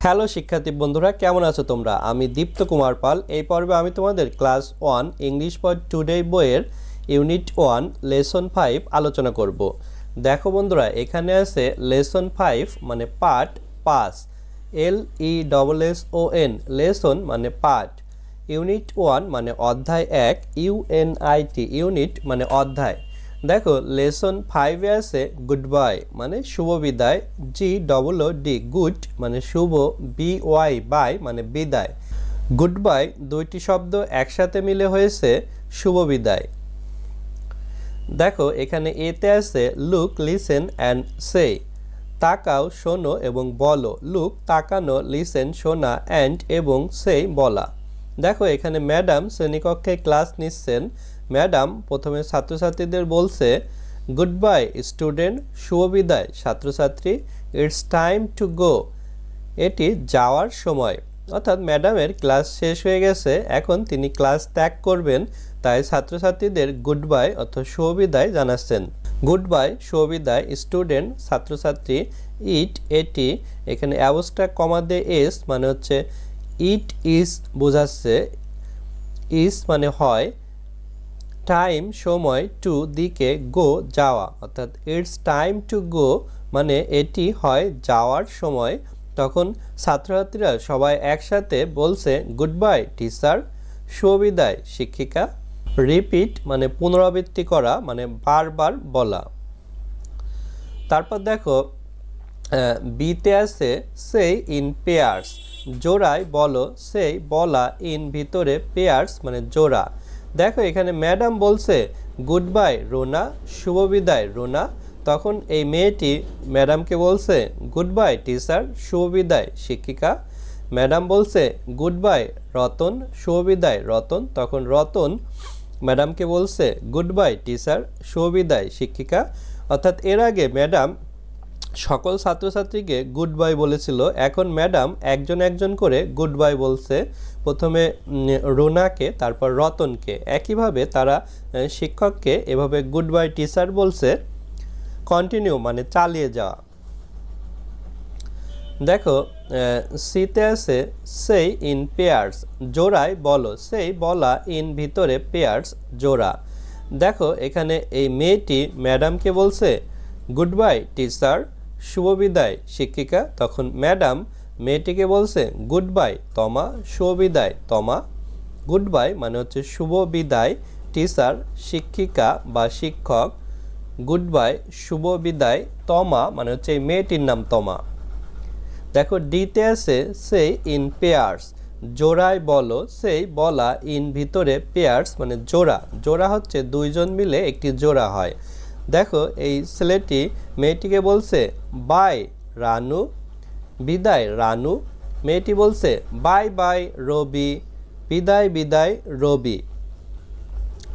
Hello শিক্ষার্থী বন্ধুরা, কেমন আছো তোমরা? আমি দীপ্ত কুমার পাল। এই পর্বে আমি তোমাদের ক্লাস 1 ইংলিশ ফর টুডে বইয়ের ইউনিট 1 লেসন 5 আলোচনা করব। দেখো বন্ধুরা, এখানে আছে লেসন 5 মানে পার্ট, পাস, LESSON, লেসন মানে পার্ট, ইউনিট 1 মানে অধ্যায় 1, UNIT, ইউনিট মানে অধ্যায়। দেখো লেসন 5 এ আছে গুড বাই মানে শুভ বিদায়, GOOD, গুড মানে শুভ, BY, বাই মানে বিদায়। গুড বাই দুইটি শব্দ একসাথে মিলে হয়েছে শুভ বিদায়। দেখো এখানে এতে আছে লুক, লিসেন অ্যান্ড সে, তাকাও, শোনো এবং বলো। লুক তাকানো, লিসেন শোনা, অ্যান্ড এবং সে বলা। দেখো এখানে ম্যাডাম শ্রেণীকক্ষে ক্লাস নিচ্ছেন। ম্যাডাম প্রথমে ছাত্রছাত্রীদের বলছে গুড বাই স্টুডেন্ট, শুভ বিদায় ছাত্রছাত্রী, ইটস টাইম টু গো, এটি যাওয়ার সময়। অর্থাৎ ম্যাডামের ক্লাস শেষ হয়ে গেছে, এখন তিনি ক্লাস ত্যাগ করবেন, তাই ছাত্রছাত্রীদের গুড বাই অর্থাৎ শুভ বিদায় জানাচ্ছেন। গুড বাই শুভ বিদায় স্টুডেন্ট ছাত্রছাত্রী, ইট এটি, এখানে অ্যাবস্ট্রাক্ট কমা দিয়ে এস মানে হচ্ছে ইট ইজ বোঝাচ্ছে, ইজ মানে হয়, টাইম সময়, টু দিকে, গো যাওয়া, অর্থাৎ ইটস টাইম টু গো মানে এটি হয় যাওয়ার সময়। তখন ছাত্রছাত্রীরা সবাই একসাথে বলছে গুড বাই টিচার, শুভ বিদায় শিক্ষিকা। রিপিট মানে পুনরাবৃত্তি করা মানে বারবার বলা। তারপর দেখো বিতে আছে সে ইন পেয়ার্স, জোড়ায় বলো, সেই বলা, ইন ভিতরে, পেয়ার্স মানে জোড়া। দেখো এখানে ম্যাডাম বলছে গুড বাই রোনা, শুভ বিদায় রোনা। তখন এই মেয়েটি ম্যাডামকে বলছে গুড বাই টিচার, শুভ বিদায় শিক্ষিকা। ম্যাডাম বলছে গুড বাই রতন, শুভ বিদায় রতন। তখন রতন ম্যাডামকে বলছে গুড বাই টিচার, শুভ বিদায় শিক্ষিকা। অর্থাৎ এর আগে ম্যাডাম সকল ছাত্রছাত্রীকে গুড বাই বলেছিল, এখন ম্যাডাম একজন একজন করে গুড বাই বলছে, প্রথমে রোনাকে তারপর রতনকে। একইভাবে তারা শিক্ষককে এভাবে গুড বাই টিচার বলছে। কন্টিনিউ মানে চালিয়ে যাওয়া। দেখো সিতে আছে সেই ইন পেয়ার্স, জোড়ায় বলো, সেই বলা, ইন ভিতরে, পেয়ার্স জোড়া। দেখো এখানে এই মেয়েটি ম্যাডামকে বলছে গুড বাই টিচার, শুভ বিদায় শিক্ষিকা। তখন ম্যাডাম মেয়েটিকে বলছে গুড বাই তমা, শুভ বিদায় তমা। গুড বাই মানে হচ্ছে শুভ বিদায়, টিচার শিক্ষিকা বা শিক্ষক, গুড বাই শুভ বিদায়, তমা মানে হচ্ছে এই মেয়েটির নাম তমা। দেখো ডিতে আছে সে ইন পেয়ার্স, জোড়ায় বলো, সেই বলা, ইন ভিতরে, পেয়ার্স মানে জোড়া। জোড়া হচ্ছে দুইজন মিলে একটি জোড়া হয়। দেখো এই ছেলেটি মেয়েটিকে বলছে বাই রানু, বিদায় রানু। মেয়েটি বলছে বাই বাই রবি, বিদায় বিদায় রবি।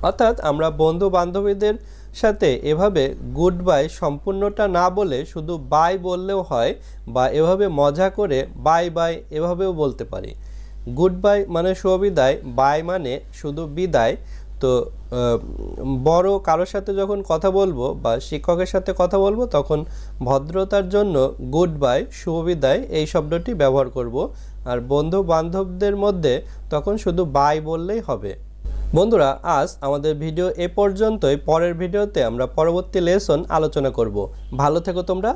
অর্থাৎ আমরা বন্ধু বান্ধবীদের সাথে এভাবে গুড বাই সম্পূর্ণটা না বলে শুধু বাই বললেও হয়, বা এভাবে মজা করে বাই বাই এভাবেও বলতে পারি। গুড বাই মানে শুভ বিদায়, বাই মানে শুধু বিদায়। তো বড় কারোর সাথে যখন কথা বলবো বা শিক্ষকের সাথে কথা বলবো তখন ভদ্রতার জন্য গুড বাই শুভ বিদায় এই শব্দটি ব্যবহার করব, আর বন্ধু বান্ধবদের মধ্যে তখন শুধু বাই বললেই হবে। বন্ধুরা আজ আমাদের ভিডিও এ পর্যন্তই। পরের ভিডিওতে আমরা পরবর্তী লেসন আলোচনা করব। ভালো থেকো তোমরা।